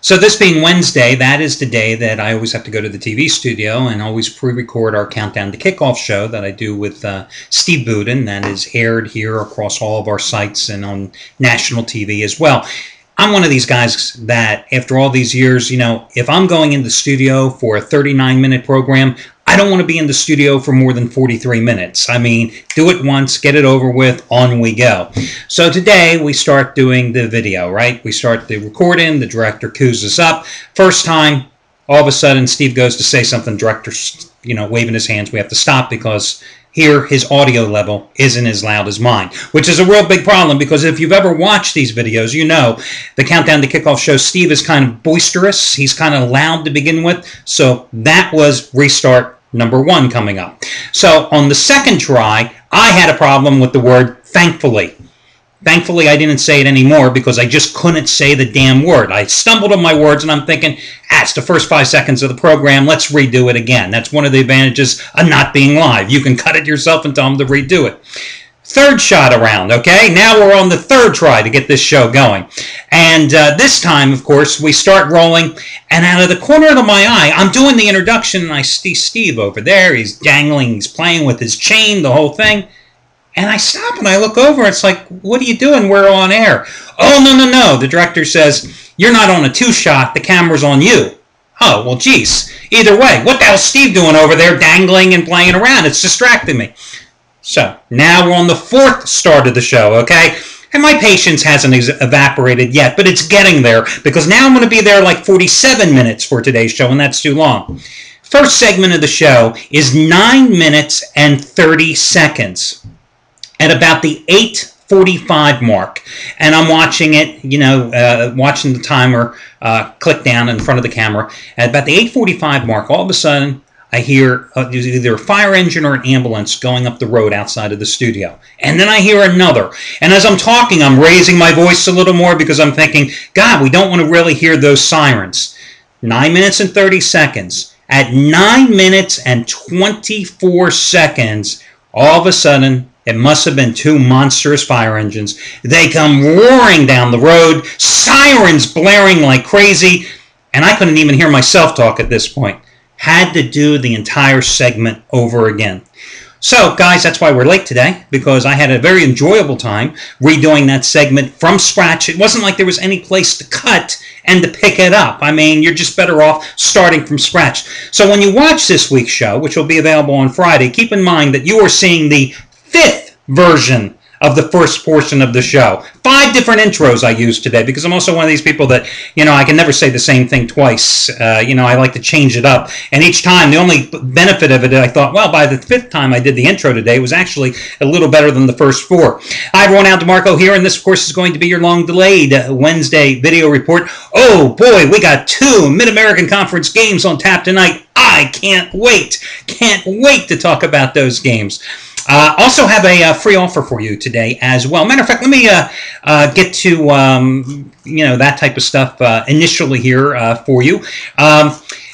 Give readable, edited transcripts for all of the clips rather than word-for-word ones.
So this being Wednesday, that is the day that I always have to go to the TV studio and always pre-record our Countdown to Kickoff show that I do with Steve Budin that is aired here across all of our sites and on national TV as well. I'm one of these guys that after all these years, you know, if I'm going in the studio for a 39-minute program, I don't want to be in the studio for more than 43 minutes. I mean, do it once, get it over with, on we go. So today we start doing the video, right? We start the recording, the director cues us up. First time, all of a sudden Steve goes to say something, director's, you know, waving his hands. We have to stop because here his audio level isn't as loud as mine, which is a real big problem because if you've ever watched these videos, you know the Countdown to Kickoff show, Steve is kind of boisterous. He's kind of loud to begin with. So that was restart number 1 coming up. So on the second try, I had a problem with the word thankfully. Thankfully, I didn't say it anymore because I just couldn't say the damn word. I stumbled on my words and I'm thinking, it's the first 5 seconds of the program. Let's redo it again. That's one of the advantages of not being live. You can cut it yourself and tell them to redo it. Third shot around, okay? Now we're on the third try to get this show going. And this time, of course, we start rolling. And out of the corner of my eye, I'm doing the introduction and I see Steve over there. He's dangling, he's playing with his chain, the whole thing. And I stop and I look over. It's like, what are you doing? We're on air. Oh, no. The director says, you're not on a 2-shot. The camera's on you. Oh, well, geez. Either way, what the hell's Steve doing over there dangling and playing around? It's distracting me. So now we're on the 4th start of the show, okay? And my patience hasn't evaporated yet, but it's getting there because now I'm going to be there like 47 minutes for today's show, and that's too long. First segment of the show is 9 minutes and 30 seconds. At about the 8:45 mark, and I'm watching it, you know, watching the timer click down in front of the camera. At about the 8:45 mark, all of a sudden, I hear either a fire engine or an ambulance going up the road outside of the studio. And then I hear another. And as I'm talking, I'm raising my voice a little more because I'm thinking, God, we don't want to really hear those sirens. 9 minutes and 30 seconds. At 9 minutes and 24 seconds, all of a sudden, it must have been 2 monstrous fire engines. They come roaring down the road, sirens blaring like crazy, and I couldn't even hear myself talk at this point. Had to do the entire segment over again. So, guys, that's why we're late today, because I had a very enjoyable time redoing that segment from scratch. It wasn't like there was any place to cut and to pick it up. I mean, you're just better off starting from scratch. So when you watch this week's show, which will be available on Friday, keep in mind that you are seeing the 5th version of the first portion of the show. 5 different intros I used today because I'm also one of these people that, you know, I can never say the same thing twice. You know, I like to change it up. And each time, the only benefit of it, I thought, well, by the 5th time I did the intro today, it was actually a little better than the first 4. Hi, everyone. Al DeMarco here, and this, of course, is going to be your long-delayed Wednesday video report. Oh, boy, we got 2 Mid-American Conference games on tap tonight. I can't wait. Can't wait to talk about those games. Also have a free offer for you today as well. Matter of fact, let me get to you know, that type of stuff initially here for you. I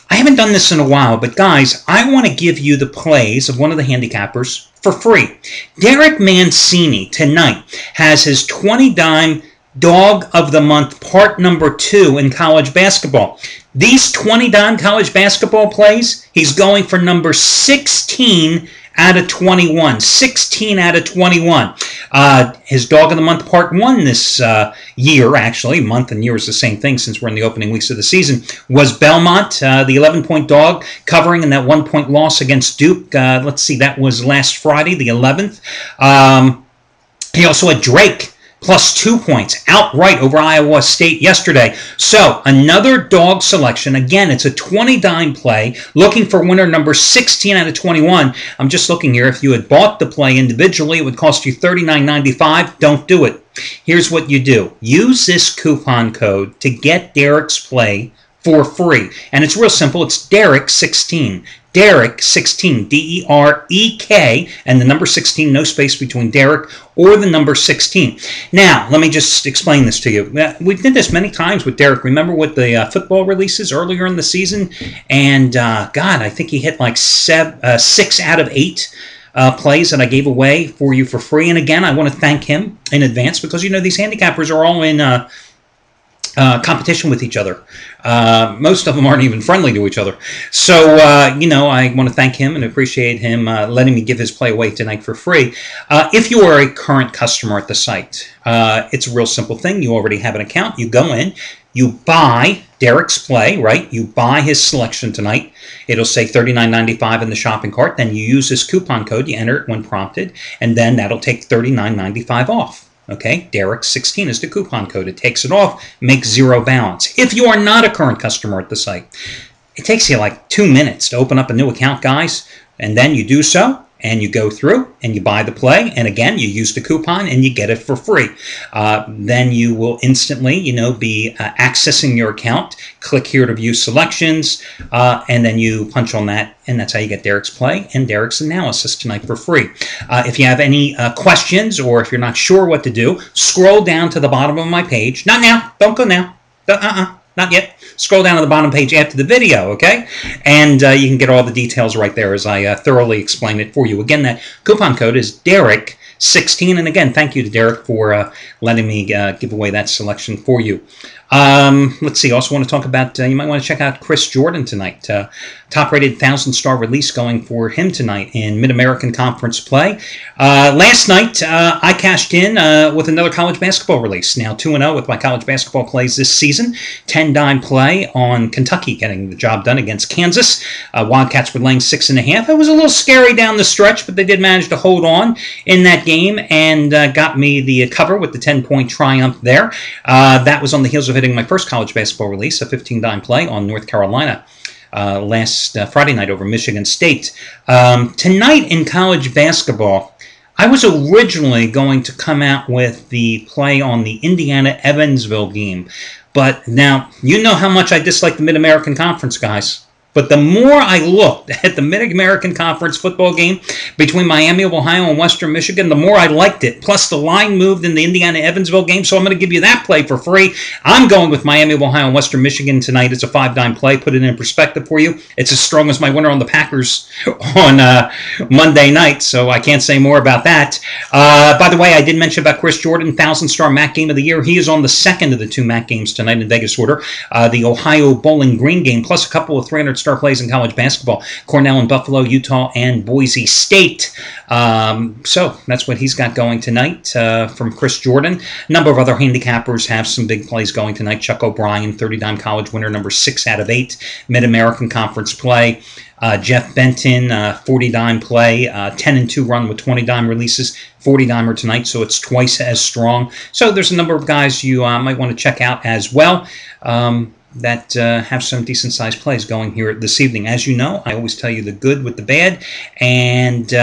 haven't done this in a while, but guys, I want to give you the plays of one of the handicappers for free. Derek Mancini tonight has his 20-dime Dog of the Month part number 2 in college basketball. These 20-dime college basketball plays, he's going for number 16 out of 21. 16 out of 21. His Dog of the Month Part 1 this year, actually, month and year is the same thing since we're in the opening weeks of the season, was Belmont, the 11-point dog, covering in that 1-point loss against Duke. Let's see, that was last Friday, the 11th. He also had Drake, plus 2 points outright over Iowa State yesterday. So another dog selection. Again, it's a 20-dime play. Looking for winner number 16 out of 21. I'm just looking here. If you had bought the play individually, it would cost you $39.95. Don't do it. Here's what you do. Use this coupon code to get Derek's play for free. And it's real simple. It's Derek16. Derek16, D-E-R-E-K, and the number 16, no space between Derek or the number 16. Now, let me just explain this to you. We did this many times with Derek. Remember with the football releases earlier in the season? And, God, I think he hit like 6 out of 8 plays that I gave away for you for free. And again, I want to thank him in advance because, you know, these handicappers are all in competition with each other. Most of them aren't even friendly to each other. So, I want to thank him and appreciate him letting me give his play away tonight for free. If you are a current customer at the site, it's a real simple thing. You already have an account. You go in, you buy Derek's play, right? You buy his selection tonight. It'll say $39.95 in the shopping cart. Then you use this coupon code. You enter it when prompted, and then that'll take $39.95 off. Okay, Derek 16 is the coupon code. It takes it off, makes zero balance. If you are not a current customer at the site, it takes you like 2 minutes to open up a new account, guys, and then you do so, and you go through, and you buy the play, and again, you use the coupon, and you get it for free. Then you will instantly, be accessing your account. Click here to view selections, and then you punch on that, and that's how you get Derek's play and Derek's analysis tonight for free. If you have any questions, or if you're not sure what to do, scroll down to the bottom of my page. Not now. Don't go now. Not yet. Scroll down to the bottom page after the video, okay? And you can get all the details right there as I thoroughly explain it for you. Again, that coupon code is Derek16. And again, thank you to Derek for letting me give away that selection for you. Let's see. Also want to talk about, you might want to check out Chris Jordan tonight. Top-rated 1,000-star release going for him tonight in Mid-American Conference play. Last night, I cashed in with another college basketball release. Now 2-0 with my college basketball plays this season. 10-dime play on Kentucky getting the job done against Kansas. Wildcats were laying 6.5. It was a little scary down the stretch, but they did manage to hold on in that game and got me the cover with the 10-point triumph there. That was on the heels of hitting my first college basketball release, a 15-dime play on North Carolina last Friday night over Michigan State. Tonight in college basketball, I was originally going to come out with the play on the Indiana-Evansville game, but now you know how much I dislike the Mid-American Conference, guys. But the more I looked at the Mid-American Conference football game between Miami of Ohio and Western Michigan, the more I liked it. Plus, the line moved in the Indiana-Evansville game, so I'm going to give you that play for free. I'm going with Miami of Ohio and Western Michigan tonight. It's a 5-dime play. Put it in perspective for you. It's as strong as my winner on the Packers on Monday night, so I can't say more about that. By the way, I did mention about Chris Jordan, 1,000-star MAC game of the year. He is on the second of the 2 MAC games tonight in Vegas order. The Ohio Bowling Green game, plus a couple of 300 star plays in college basketball. Cornell and Buffalo, Utah, and Boise State. So that's what he's got going tonight from Chris Jordan. A number of other handicappers have some big plays going tonight. Chuck O'Brien, 30-dime college winner, number 6 out of 8. Mid-American Conference play. Jeff Benton, 40-dime play, 10-2 run with 20-dime releases, 40-dimer tonight, so it's twice as strong. So there's a number of guys you might want to check out as well. That have some decent-sized plays going here this evening. As you know, I always tell you the good with the bad, and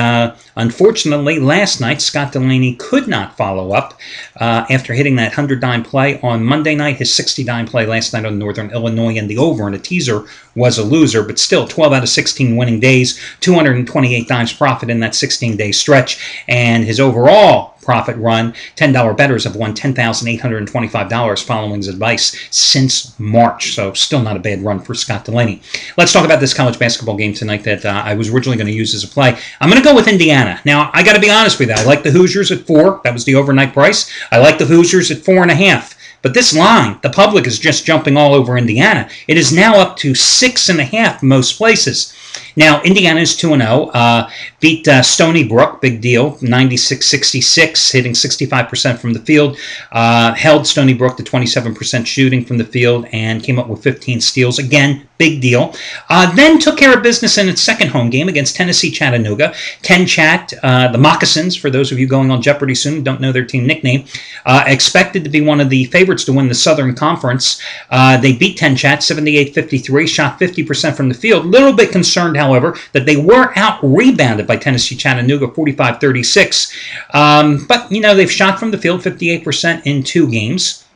unfortunately, last night, Scott Delaney could not follow up after hitting that 100-dime play on Monday night. His 60-dime play last night on Northern Illinois, and the over and a teaser was a loser, but still 12 out of 16 winning days, 228 dimes profit in that 16-day stretch, and his overall profit run, $10 bettors have won $10,825 following his advice since March. So still not a bad run for Scott Delaney. Let's talk about this college basketball game tonight that I was originally going to use as a play. I'm going to go with Indiana. Now, I got to be honest with you. I like the Hoosiers at 4. That was the overnight price. I like the Hoosiers at 4.5. But this line, the public is just jumping all over Indiana. It is now up to 6.5 most places. Now, Indiana is 2-0. Beat Stony Brook, big deal, 96-66, hitting 65% from the field. Held Stony Brook to 27% shooting from the field and came up with 15 steals. Again, big deal. Then took care of business in its second home game against Tennessee Chattanooga. Ten Chat, the Moccasins, for those of you going on Jeopardy soon who don't know their team nickname, expected to be one of the favorites to win the Southern Conference. They beat Ten Chat 78-53, shot 50% from the field. Little bit concerned, however, that they were out-rebounded by Tennessee Chattanooga 45-36. But, you know, they've shot from the field 58% in 2 games.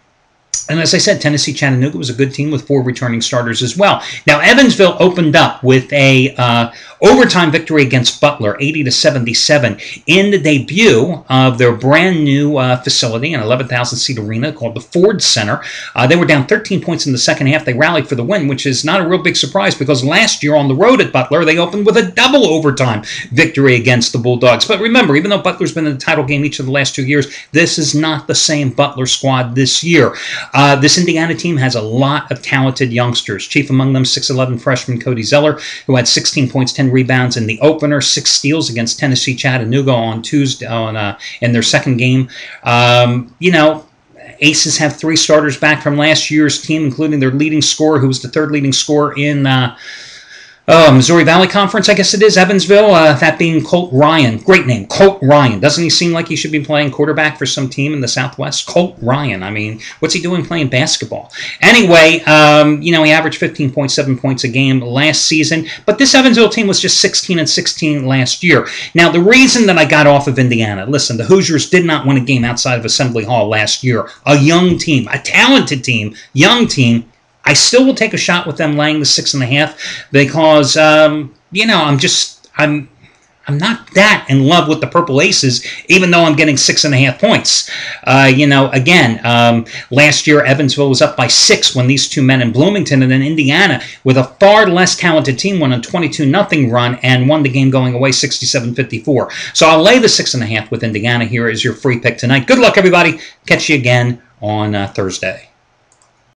And as I said, Tennessee Chattanooga was a good team with 4 returning starters as well. Now, Evansville opened up with a overtime victory against Butler, 80-77, in the debut of their brand new facility, an 11,000-seat arena called the Ford Center. They were down 13 points in the second half. They rallied for the win, which is not a real big surprise because last year on the road at Butler, they opened with a double overtime victory against the Bulldogs. But remember, even though Butler's been in the title game each of the last 2 years, this is not the same Butler squad this year. This Indiana team has a lot of talented youngsters. Chief among them, 6'11 freshman Cody Zeller, who had 16 points, 10 rebounds in the opener, 6 steals against Tennessee Chattanooga on Tuesday in their second game. Aces have 3 starters back from last year's team, including their leading scorer, who was the 3rd leading scorer in Missouri Valley Conference, I guess it is, Evansville, that being Colt Ryan. Great name, Colt Ryan. Doesn't he seem like he should be playing quarterback for some team in the Southwest? Colt Ryan. I mean, what's he doing playing basketball? Anyway, he averaged 15.7 points a game last season, but this Evansville team was just 16-16 last year. Now, the reason that I got off of Indiana, listen, the Hoosiers did not win a game outside of Assembly Hall last year. A young team, a talented team, young team. I still will take a shot with them laying the 6.5 because, I'm not that in love with the Purple Aces, even though I'm getting 6.5 points. Last year Evansville was up by 6 when these two men in Bloomington, and then Indiana, with a far less talented team, won a 22-0 run and won the game going away 67-54. So I'll lay the 6.5 with Indiana here as your free pick tonight. Good luck, everybody. Catch you again on Thursday.